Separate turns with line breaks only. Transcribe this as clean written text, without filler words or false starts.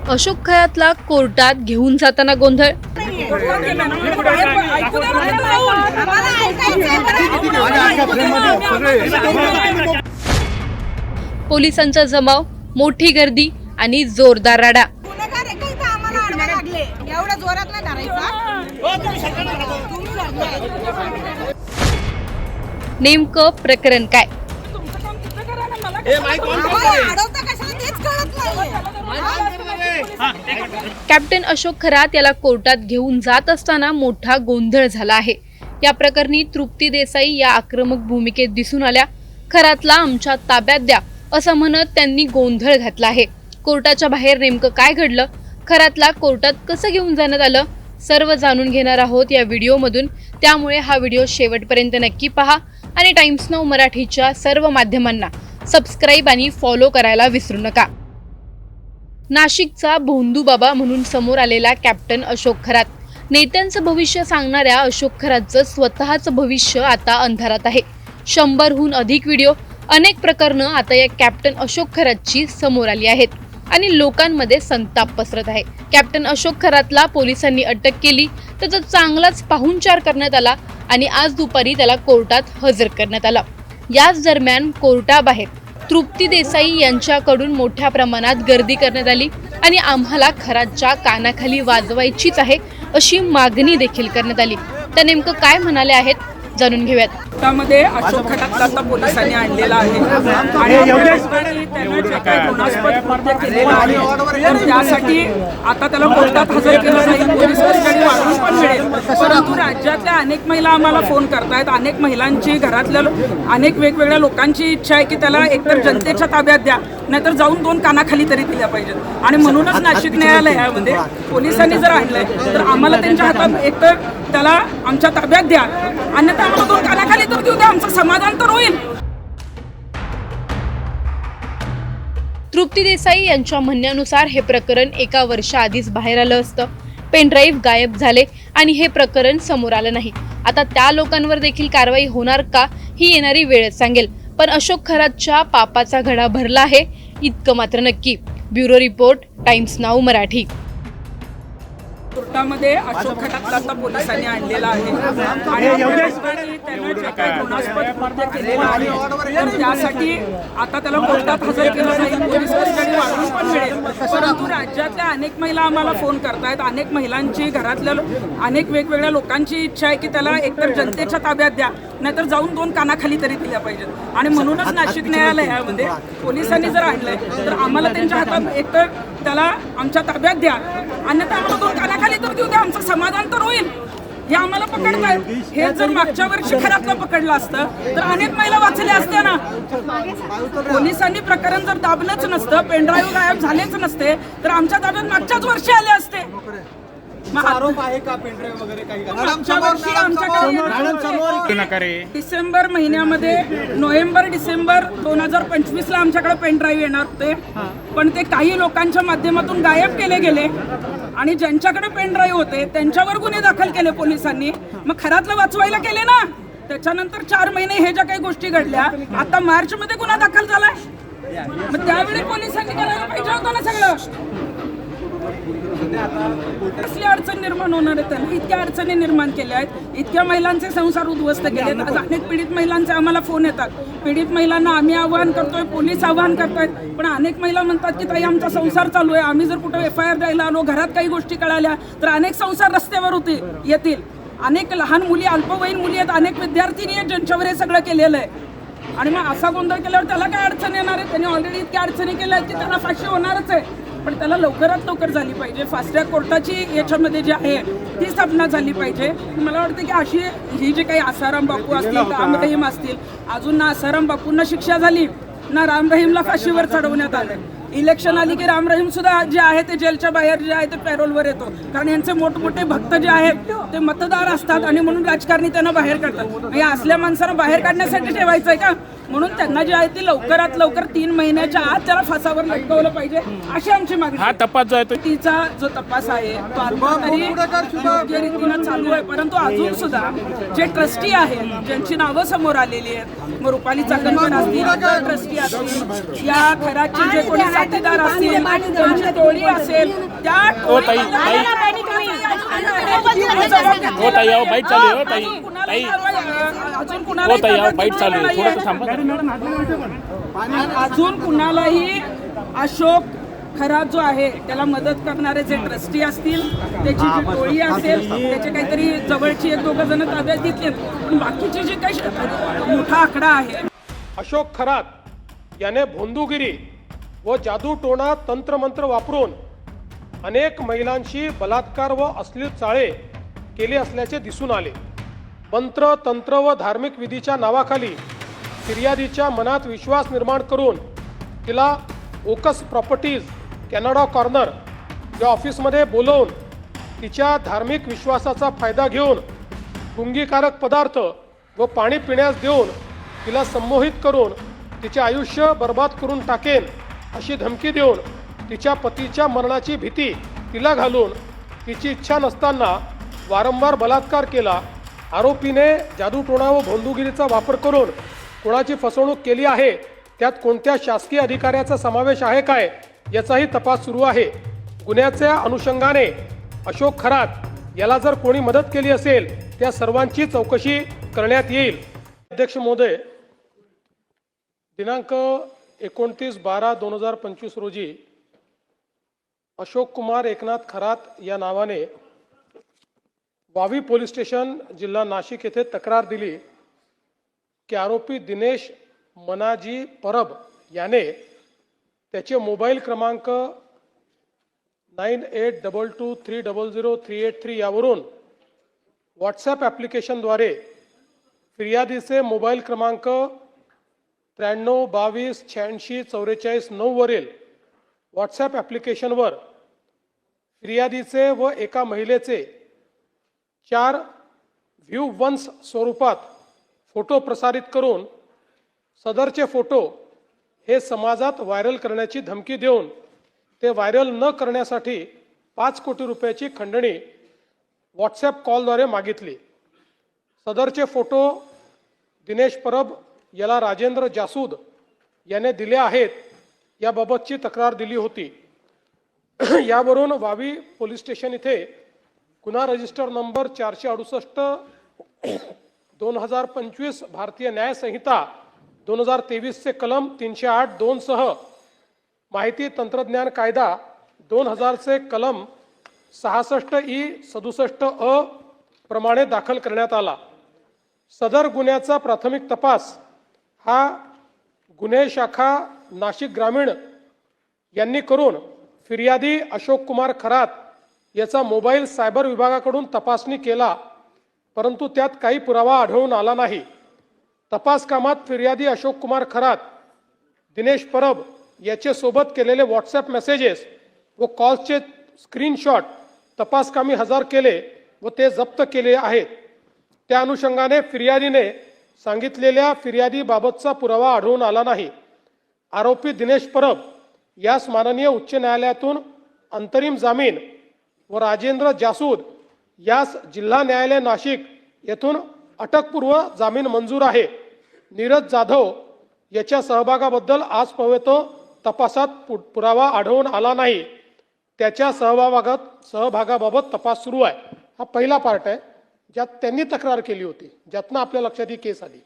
अशोक खरातला कोर्टात घेऊन जाताना गोंधळ। पोलिसांचा जमाव, मोठी गर्दी आणि जोरदार राडा। नेमकं प्रकरण काय? कॅप्टन अशोक खरात याला कोर्टात घेऊन जात असताना मोठा गोंधळ झाला आहे। या प्रकरणी तृप्ती देसाई या आक्रमक भूमिकेत दिसून आल्या। खरातला आमच्या ताब्यात द्या असं म्हणत त्यांनी गोंधळ घातला आहे। कोर्टाच्या बाहेर नेमकं काय घडलं, खरातला कोर्टात कसं घेऊन जाण्यात आलं, सर्व जाणून घेणार आहोत या व्हिडिओमधून। त्यामुळे हा व्हिडिओ शेवटपर्यंत नक्की पहा आणि टाइम्स नाऊ मराठीच्या सर्व माध्यमांना सबस्क्राइब आणि फॉलो करायला विसरू नका। नाशिकचा भोंदू बाबा म्हणून समोर आलेला कॅप्टन अशोक खरात, नेत्यांचं भविष्य सांगणाऱ्या अशोक खरातचं स्वतःचं भविष्य आता अंधारात आहे। 100हून अधिक व्हिडिओ, अनेक प्रकरणं आता या कॅप्टन अशोक खरातची समोर आली आहेत आणि लोकांमध्ये संताप पसरत आहे। कॅप्टन अशोक खरातला पोलिसांनी अटक केली, त्याचा चांगलाच पाहुणचार करण्यात आला आणि आज दुपारी त्याला कोर्टात हजर करण्यात आला। याच दरम्यान कोर्टाबाहेर तृप्ती देसाई यांच्याकडून मोठ्या प्रमाणात गर्दी करण्यात आली आणि आम्हाला खरातच्या कानाखाली वाजवायचीच आहे अशी मागणी देखील करण्यात आली। त्या नेमकं काय म्हणाले आहेत जाणून घेऊयात।
त्यामध्ये अशोक खरातला पोलिसांनी आणलेला आहे आणि त्याने जे काही गुन्हास्पद कृत्य केलेलं आहे तर त्यासाठी आता त्याला कोर्टात हजर केलं जाईल। पोलीस कस्टडी वाढवून पण मिळेल, परंतु राज्यातल्या अनेक महिला आम्हाला फोन करतायत, अनेक महिलांची, घरातल्या अनेक वेगवेगळ्या लोकांची इच्छा आहे की त्याला एकतर जनतेच्या ताब्यात द्या, नाहीतर जाऊन 2 कानाखाली तरी दिल्या पाहिजेत। आणि म्हणूनच नाशिक न्यायालयामध्ये पोलिसांनी जर आणलंय तर आम्हाला त्यांच्या हातात एकतर त्याला आमच्या ताब्यात द्या, अन्यथा आम्हाला 2 कानाखाली तर देऊ द्या, आमचं समाधान तर होईल।
तृप्ती देसाई यांच्या म्हणण्यानुसार हे प्रकरण 1 वर्षाआधीच बाहेर आलं असतं। पेनड्राईव्ह गायब झाले आणि हे प्रकरण समोर आलं नाही। आता त्या लोकांवर देखील कारवाई होणार का ही येणारी वेळच सांगेल, पण अशोक खरातच्या पापाचा घडा भरला आहे इतकं मात्र नक्की। Bureau report, times now Marathi.
कोर्टामध्ये अशोक खरातला पोलिसांनी आणलेला आहे आणि त्याने जे काही गुन्हास्पद कृत्य केलेलं आहे तर त्यासाठी आता त्याला कोर्टात हजर केलं जाईल। पोलीस कस्टडी वाढवून पण मिळेल, परंतु राज्यातल्या अनेक महिला आम्हाला फोन करतायत, अनेक महिलांची, घरातल्या अनेक वेगवेगळ्या लोकांची इच्छा आहे की त्याला एकतर जनतेच्या ताब्यात द्या, नाहीतर जाऊन 2 कानाखाली तरी दिल्या पाहिजेत। आणि म्हणूनच नाशिक न्यायालयामध्ये पोलिसांनी जर आणलंय तर आम्हाला त्यांच्या हातात एकतर त्याला आमच्या ताब्यात द्या, अन्यथा आम्हाला 2 कानाखाली तर देऊ द्या, आमचं समाधान तर होईल। हे आम्हाला पकडताय, हे जर मागच्या वर्षी खरातला पकडलं असतं तर अनेक महिला वाचल्या असत्या ना। पोलिसांनी प्रकरण जर दाबलंच नसतं, पेनड्राईव्ह गायब झालेच नसते तर आमच्या ताब्यात मागच्याच वर्षी आले असते।
आरोप आहे का पेनड्राईव्ह वगैरे काही?
डिसेंबर महिन्यामध्ये, नोव्हेंबर-डिसेंबर 2025 ला आमच्याकडे पेनड्राईव्ह येणार होते, पण ते काही लोकांच्या माध्यमातून गायब केले गेले आणि ज्यांच्याकडे पेनड्राईव्ह होते त्यांच्यावर गुन्हे दाखल केले पोलिसांनी। मग खरातला वाचवायला केले ना, त्याच्यानंतर 4 महिने हे ज्या काही गोष्टी घडल्या, आता मार्च मध्ये गुन्हा दाखल झालाय, मग त्यावेळी पोलिसांनी करायला पाहिजे होतं ना सगळं। कसली अडचण निर्माण होणार आहे त्याला? इतक्या अडचणी निर्माण केल्या आहेत, इतक्या महिलांचे संसार उद्ध्वस्त केले। आज अनेक पीडित महिलांचे आम्हाला फोन येतात, पीडित महिलांना आम्ही आवाहन करतोय, पोलीस आवाहन करतायत, पण अनेक महिला म्हणतात की ताई आमचा संसार चालू आहे, आम्ही जर कुठे FIR द्यायला आलो, घरात काही गोष्टी कळाल्या तर अनेक संसार रस्त्यावर येतील। अनेक लहान मुली, अल्पवयीन मुली आहेत, अनेक विद्यार्थिनी आहेत ज्यांच्यावर हे सगळं केलेलं आहे। आणि मग असा गोंधळ केल्यावर त्याला काय अडचण येणार आहे? त्यांनी ऑलरेडी इतक्या अडचणी केल्या आहेत की त्याला फाशी होणारच आहे, पण त्याला लवकरात लवकर झाली पाहिजे। फास्ट ट्रॅक कोर्टाची याच्यामध्ये जी आहे ती स्थापना झाली पाहिजे। मला वाटतं की अशी ही जे काही आसाराम बापू असतील, राम रहीम असतील, अजून ना आसाराम बापूंना शिक्षा झाली ना राम रहीमला फाशीवर चढवण्यात आलं। इलेक्शन आली की राम रहीम सुद्धा जे आहे ते जेलच्या बाहेर जे आहे ते पॅरोलवर येतो, कारण यांचे मोठमोठे भक्त जे आहेत ते मतदार असतात आणि म्हणून राजकारणी त्यांना बाहेर काढतात। या असल्या माणसांना बाहेर काढण्यासाठी ठेवायचं आहे का? म्हणून त्यांना जे आहे ती लवकरात लवकर 3 महिन्याच्या आत त्याला फासावर लटकवलं पाहिजे अशी आमची मागणी
हा तपास जो आहे तो
तिचा जो तपास आहे तो आता तरी योग्य रीतीनं चालू आहे, परंतु अजून सुद्धा जे ट्रस्टी आहेत ज्यांची नावं समोर आलेली आहेत, मग रुपाली चाकणकर असतील, इतर ट्रस्टी असतील, या घराचे जे कोणी साथीदार असतील, त्यांची टोळी असेल, त्या
हो ताई हो ताई अहो बाईट चालू आहे हो ताई ताई
अजून
हो
कुणालाही
ताई अहो
ताब्यात
बाईट चालू आहे
घेतलेलं
थोडंसं थांबा
अजून कुणालाही अशोक खरात जो आहे त्याला मदत करणारे जे ट्रस्टी असतील, त्याची जी टोळी असेल, त्याचे काहीतरी जवळची 1-2 जण ताब्यात घेतली, पण बाकीची जी काही मोठा आकडा आहे.
अशोक खरात याने भोंदूगिरी व जादूटोणा तंत्रमंत्र वापरून अनेक महिलांशी बलात्कार व अश्लील चाळे केले असल्याचे दिसून आले. मंत्र तंत्र व धार्मिक विधीच्या नावाखाली फिर्यादीच्या मनात विश्वास निर्माण करून तिला ओकस प्रॉपर्टीज कॅनडा कॉर्नर या ऑफिसमध्ये बोलवून तिच्या धार्मिक विश्वासाचा फायदा घेऊन गुंगीकारक पदार्थ व पाणी पिण्यास देऊन तिला संमोहित करून तिचे आयुष्य बर्बाद करून टाकेन अशी धमकी देऊन तिच्या पतीच्या मरणाची भीती तिला घालून तिची इच्छा नसताना वारंवार बलात्कार केला. आरोपीने जादूटोणा व भोंदूगिरीचा वापर करून कोणाची फसवणूक केली आहे, त्यात कोणत्या शासकीय अधिकाऱ्याचा समावेश आहे काय याचाही तपास सुरू आहे. गुन्ह्याच्या अनुषंगाने अशोक खरात याला जर कोणी मदत केली असेल त्या सर्वांची चौकशी करण्यात येईल. अध्यक्ष महोदय, दिनांक 29/12/2025 रोजी अशोक कुमार एकनाथ खरात या नावाने वावी पोलीस स्टेशन जिल्हा नाशिक येथे तक्रार दिली की आरोपी दिनेश मनाजी परब याने त्याचे मोबाईल क्रमांक 9822300383 यावरून व्हॉट्सॲप ॲप्लिकेशनद्वारे फिर्यादीचे मोबाईल क्रमांक 9322864449 वरील व्हॉट्सॲप ॲप्लिकेशनवर फिर्यादीचे व एका महिलेचे 4 व्ह्यू वन्स स्वरूपात फोटो प्रसारित करून सदरचे फोटो हे समाजात व्हायरल करण्याची धमकी देऊन ते व्हायरल न करण्यासाठी 5 कोटी रुपयाची खंडणी व्हॉट्सॲप कॉलद्वारे मागितली. सदरचे फोटो दिनेश परब याला राजेंद्र जासूद याने दिले आहेत याबाबतची तक्रार दिली होती. यावरून वावी पोलीस स्टेशन इथे गुन्हा रजिस्टर नंबर 468/2025 भारतीय न्याय संहिता 2023 चे कलम 308(2) सह माहिती तंत्रज्ञान कायदा 2000 चे कलम 66(e)67(अ) प्रमाणे दाखल करण्यात आला. सदर गुन्ह्याचा प्राथमिक तपास हा गुन्हे शाखा नाशिक ग्रामीण यांनी करून फिर्यादी अशोक कुमार खरात याचा मोबाईल सायबर विभागाकडून तपासणी केला, परंतु त्यात काही पुरावा आढळून आला नाही. तपास कामात फिर्यादी अशोक कुमार खरात दिनेश परब याचे सोबत केलेले व्हॉट्सॲप मेसेजेस व कॉल्सचे स्क्रीनशॉट तपासकामी हजर केले व ते जप्त केले आहेत. त्या अनुषंगाने फिर्यादीने सांगितलेल्या फिर्यादीबाबतचा पुरावा आढळून आला नाही. आरोपी दिनेश परब यास माननीय उच्च न्यायालयातून अंतरिम जामीन व राजेंद्र जासूद यास जिल्हा न्यायालय नाशिक येथून अटकपूर्व जामीन मंजूर आहे. नीरज जाधव याच्या सहभागाबद्दल आजपर्यंत तपासात पुरावा आढळून आला नाही. त्याच्या सहभागाबाबत तपास सुरू आहे. हा पहिला पार्ट आहे ज्यात त्यांनी तक्रार केली होती, ज्यातनं आपल्या लक्षात ही केस आली.